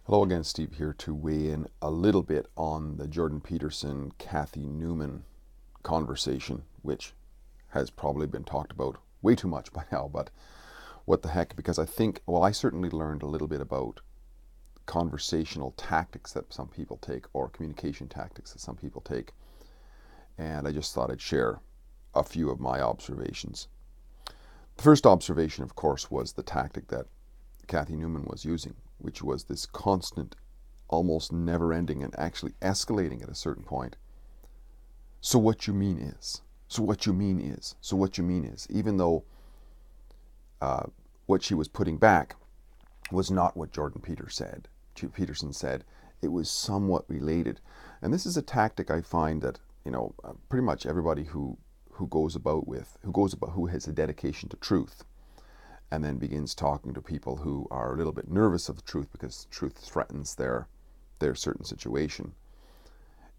Hello again, Steve here to weigh in a little bit on the Jordan Peterson, Cathy Newman conversation, which has probably been talked about way too much by now, but what the heck, because I certainly learned a little bit about conversational tactics that some people take, or communication tactics that some people take, and I just thought I'd share a few of my observations. The first observation, of course, was the tactic that Cathy Newman was using, which was this constant, almost never ending and actually escalating at a certain point. So what you mean is, so what you mean is, so what you mean is, even though what she was putting back was not what Peterson said, it was somewhat related. And this is a tactic I find that, pretty much everybody who has a dedication to truth and then begins talking to people who are a little bit nervous of the truth because truth threatens their certain situation,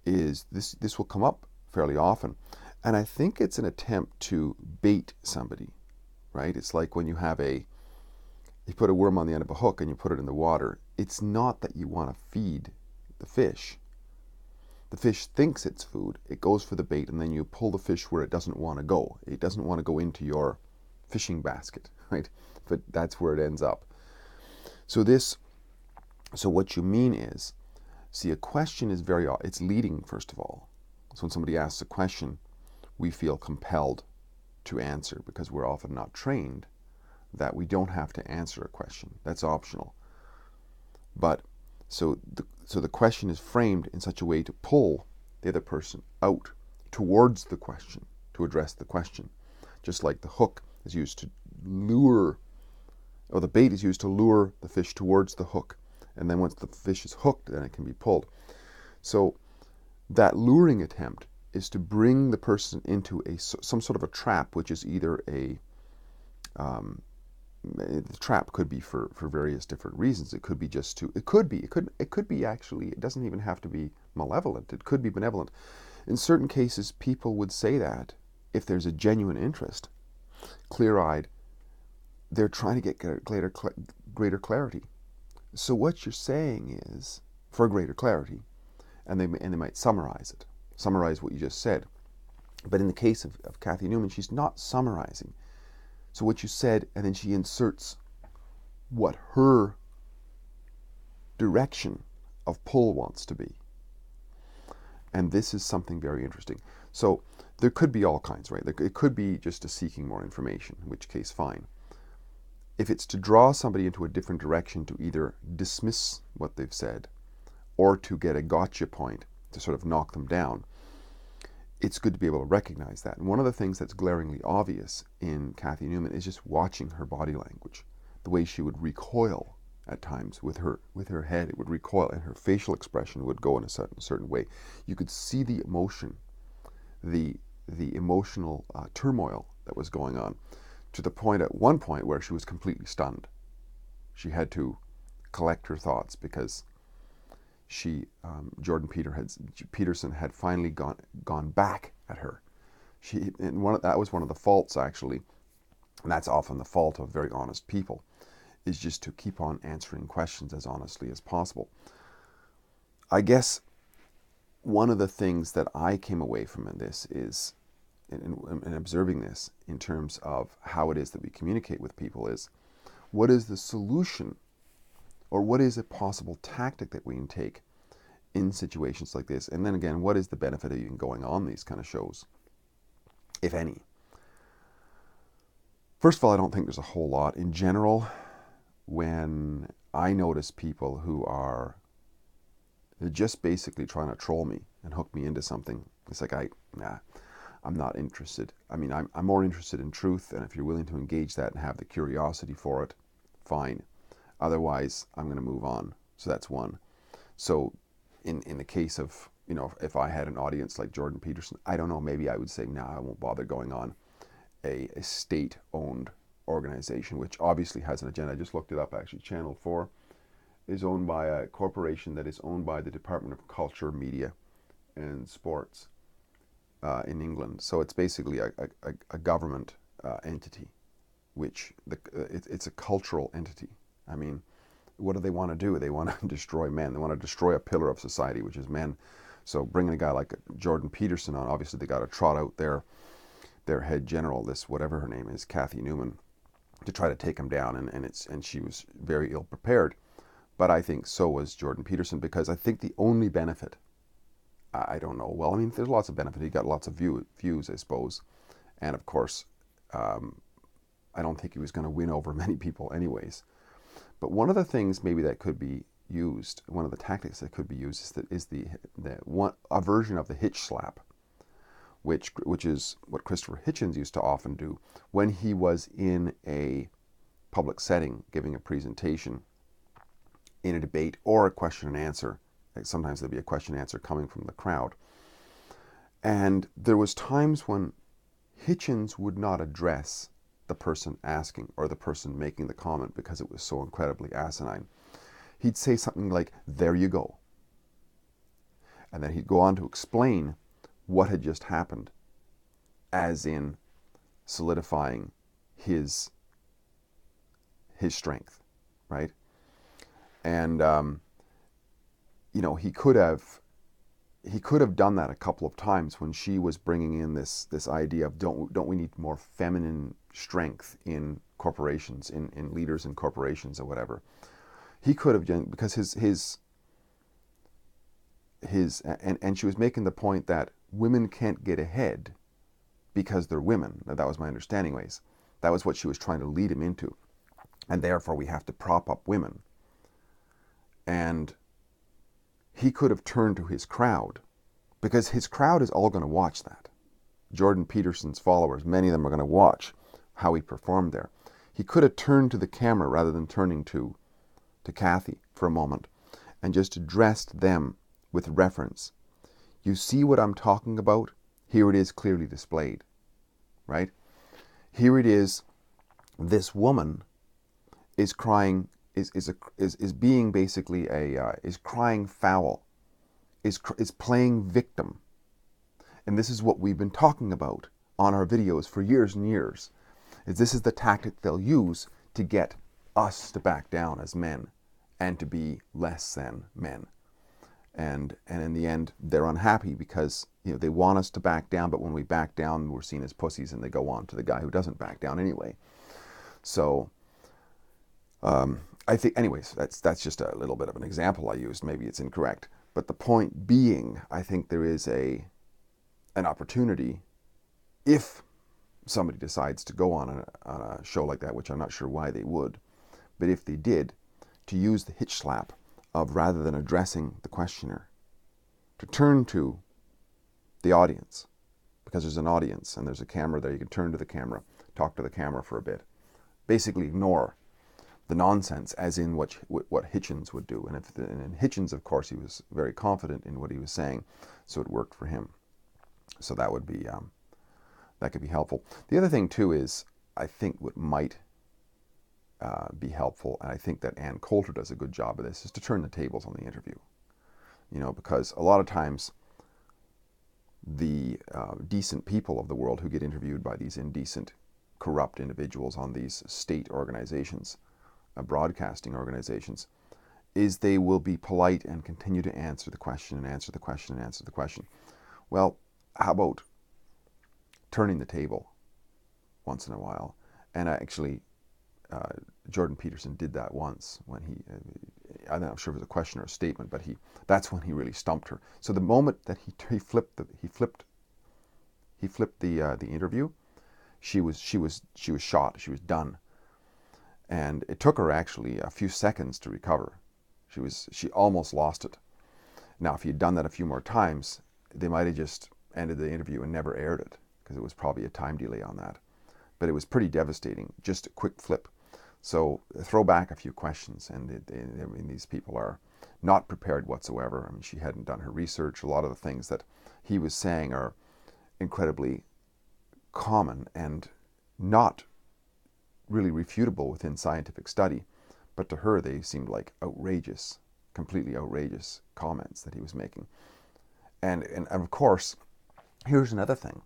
is this will come up fairly often. And I think it's an attempt to bait somebody, right? It's like when you put a worm on the end of a hook and you put it in the water. It's not that you want to feed the fish. The fish thinks it's food, it goes for the bait, and then you pull the fish where it doesn't want to go. It doesn't want to go into your fishing basket, right? But that's where it ends up. So what you mean is, see, a question is it's leading, first of all. So when somebody asks a question, we feel compelled to answer because we're often not trained that we don't have to answer a question. That's optional. But so the question is framed in such a way to pull the other person out towards the question, to address the question. Just like the hook is used to lure, or the bait is used to lure the fish towards the hook. And then once the fish is hooked, then it can be pulled. So that luring attempt is to bring the person into some sort of a trap, which is either the trap could be for various different reasons. It could be actually, it doesn't even have to be malevolent. It could be benevolent. In certain cases, people would say that if there's a genuine interest, clear-eyed, they're trying to get greater clarity. So what you're saying is, for greater clarity, and they might summarize what you just said. But in the case of Cathy Newman, she's not summarizing. So what you said, and then she inserts what her direction of pull wants to be. And this is something very interesting. So there could be all kinds, right? It could be just a seeking more information, in which case, fine. If it's to draw somebody into a different direction, to either dismiss what they've said or to get a gotcha point to sort of knock them down, it's good to be able to recognize that. And one of the things that's glaringly obvious in Cathy Newman is just watching her body language, the way she would recoil at times with her head. It would recoil, and her facial expression would go in a certain way. You could see the emotion, the emotional turmoil that was going on, to the point at one point where she was completely stunned. She had to collect her thoughts because Jordan Peterson had finally gone back at her. That was one of the faults, actually, and that's often the fault of very honest people, is just to keep on answering questions as honestly as possible. I guess one of the things that I came away from in this is, in observing this in terms of how it is that we communicate with people, is what is the solution, or what is a possible tactic that we can take in situations like this? And then again, what is the benefit of even going on these kind of shows, if any? First of all, I don't think there's a whole lot. In general, when I notice people who are just basically trying to troll me and hook me into something, it's like, I'm not interested. I mean, I'm more interested in truth, and if you're willing to engage that and have the curiosity for it, fine. Otherwise, I'm going to move on. So that's one. So in the case of, if I had an audience like Jordan Peterson, I don't know, maybe I would say, I won't bother going on a state-owned organization, which obviously has an agenda. I just looked it up, actually. Channel 4 is owned by a corporation that is owned by the Department of Culture, Media, and Sports in England. So it's basically a government entity, which it's a cultural entity. I mean, what do they want to do? They want to destroy men. They want to destroy a pillar of society, which is men. So bringing a guy like Jordan Peterson on, obviously they got to trot out their head general, this whatever her name is, Cathy Newman, to try to take him down, and she was very ill prepared. But I think so was Jordan Peterson, because I think the only benefit, I don't know, well, I mean, there's lots of benefit. He got lots of views, I suppose, and of course, I don't think he was going to win over many people anyways. But one of the things maybe that could be used, one of the tactics that could be used is a version of the hitch slap, which is what Christopher Hitchens used to often do when he was in a public setting giving a presentation, in a debate or a question and answer. Like sometimes there'd be a question and answer coming from the crowd. And there was times when Hitchens would not address the person asking or the person making the comment because it was so incredibly asinine. He'd say something like, "There you go." And then he'd go on to explain what had just happened, as in solidifying his strength, right? And he could have done that a couple of times when she was bringing in this idea of don't we need more feminine strength in corporations, in leaders in corporations or whatever. He could have done, because his and she was making the point that women can't get ahead because they're women. That was my understanding, ways. That was what she was trying to lead him into, and therefore we have to prop up women. And he could have turned to his crowd, because his crowd is all going to watch that. Jordan Peterson's followers, many of them are going to watch how he performed there. He could have turned to the camera rather than turning to Cathy for a moment and just addressed them with reference. You see what I'm talking about? Here it is clearly displayed, right? Here it is. This woman is crying, is being basically is crying foul, is playing victim. And this is what we've been talking about on our videos for years and years. This is the tactic they'll use to get us to back down as men and to be less than men. And in the end, they're unhappy because they want us to back down, but when we back down, we're seen as pussies, and they go on to the guy who doesn't back down anyway. So I think, anyways, that's just a little bit of an example I used. Maybe it's incorrect, but the point being, I think there is an opportunity, if somebody decides to go on a show like that, which I'm not sure why they would, but if they did, to use the hitch slap of, rather than addressing the questioner, to turn to the audience, because there's an audience and there's a camera there. You can turn to the camera, talk to the camera for a bit, basically ignore the nonsense, as in what Hitchens would do. And Hitchens, of course, he was very confident in what he was saying, so it worked for him. So that would be that could be helpful. The other thing too is, I think what might be helpful, and I think that Ann Coulter does a good job of this, is to turn the tables on the interview. Because a lot of times the decent people of the world who get interviewed by these indecent, corrupt individuals on these state organizations, broadcasting organizations, is they will be polite and continue to answer the question and answer the question and answer the question. Well, how about turning the table once in a while? And actually, Jordan Peterson did that once when I'm not sure if it was a question or a statement, but that's when he really stumped her. So the moment that he flipped the interview, she was shot. She was done. And it took her actually a few seconds to recover. She almost lost it. Now, if he'd done that a few more times, they might have just ended the interview and never aired it, because it was probably a time delay on that. But it was pretty devastating, just a quick flip. So throw back a few questions, and these people are not prepared whatsoever. I mean, she hadn't done her research. A lot of the things that he was saying are incredibly common and not really refutable within scientific study, but to her they seemed like outrageous, completely outrageous comments that he was making. And of course, here's another thing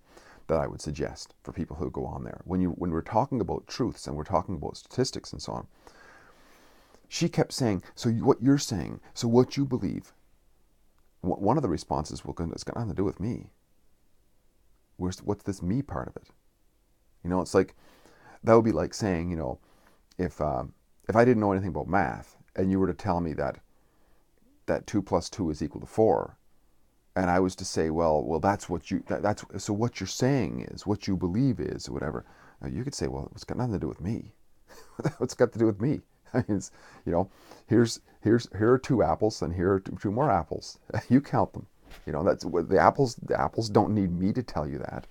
that I would suggest for people who go on there. When we're talking about truths and we're talking about statistics and so on, She kept saying, so what you're saying, so what you believe. One of the responses, well, it's got nothing to do with me. What's this me part of it? It's like, that would be like saying, if I didn't know anything about math and you were to tell me that 2 plus 2 is equal to 4, and I was to say, well, that's what so what you're saying is, what you believe is, or whatever. Now, you could say, well, it's got nothing to do with me. What's got to do with me? I mean, here are 2 apples, and here are two more apples. You count them. That's what the apples don't need me to tell you that.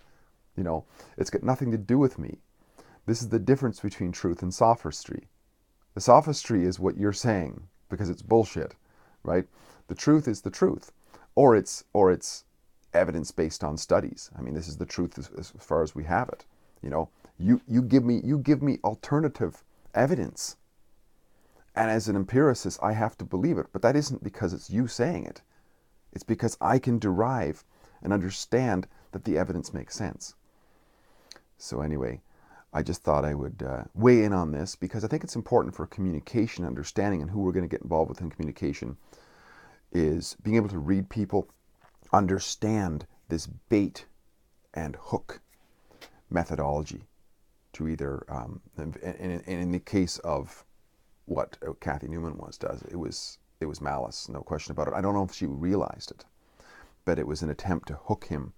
It's got nothing to do with me. This is the difference between truth and sophistry. The sophistry is what you're saying because it's bullshit, right? The truth is the truth, or it's evidence based on studies. I mean, this is the truth as far as we have it. You give me alternative evidence, and as an empiricist, I have to believe it. But that isn't because it's you saying it. It's because I can derive and understand that the evidence makes sense. So anyway, I just thought I would weigh in on this because I think it's important for communication, understanding, and who we're going to get involved with in communication is being able to read people, understand this bait and hook methodology to either, in the case of what Cathy Newman does, it was malice, no question about it. I don't know if she realized it, but it was an attempt to hook him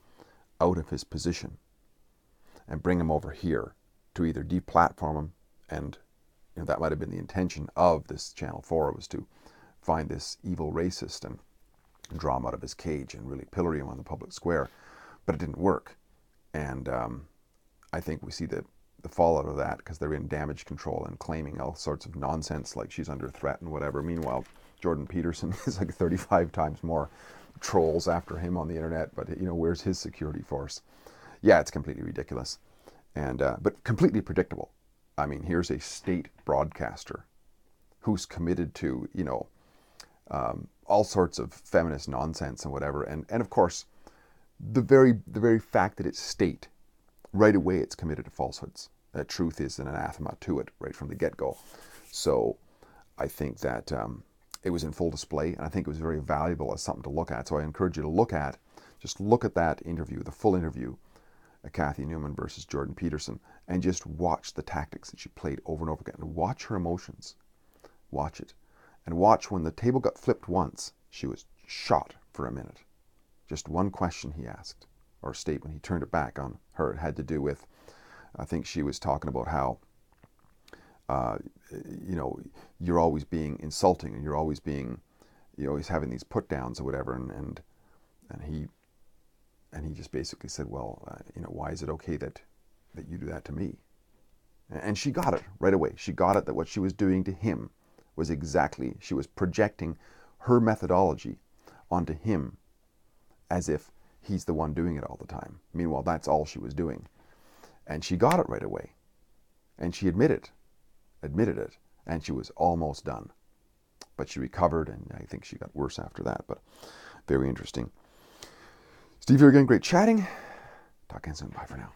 out of his position and bring him over here to either deplatform him, and that might have been the intention of this Channel 4, was to find this evil racist and draw him out of his cage and really pillory him on the public square, but it didn't work. And I think we see the fallout of that because they're in damage control and claiming all sorts of nonsense like she's under threat and whatever. Meanwhile, Jordan Peterson is like 35 times more trolls after him on the internet, but where's his security force? Yeah, it's completely ridiculous, and but completely predictable. I mean, here's a state broadcaster who's committed to all sorts of feminist nonsense and whatever, and of course, the very fact that it's state, right away it's committed to falsehoods. That truth is an anathema to it right from the get-go. So I think that it was in full display, and I think it was very valuable as something to look at. So I encourage you to look at that interview, the full interview, Cathy Newman versus Jordan Peterson, and just watch the tactics that she played over and over again. And watch her emotions. Watch it. And watch when the table got flipped once, she was shot for a minute. Just one question he asked, or statement, he turned it back on her. It had to do with, I think she was talking about how, you're always being insulting, and you're always having these put downs or whatever, and he just basically said, well, why is it okay that you do that to me? And she got it right away. She got it that what she was doing to him was exactly, she was projecting her methodology onto him as if he's the one doing it all the time. Meanwhile, that's all she was doing. And she got it right away. And she admitted it, and she was almost done. But she recovered, and I think she got worse after that, but very interesting. Steve here again, great chatting. Talk again soon. Bye for now.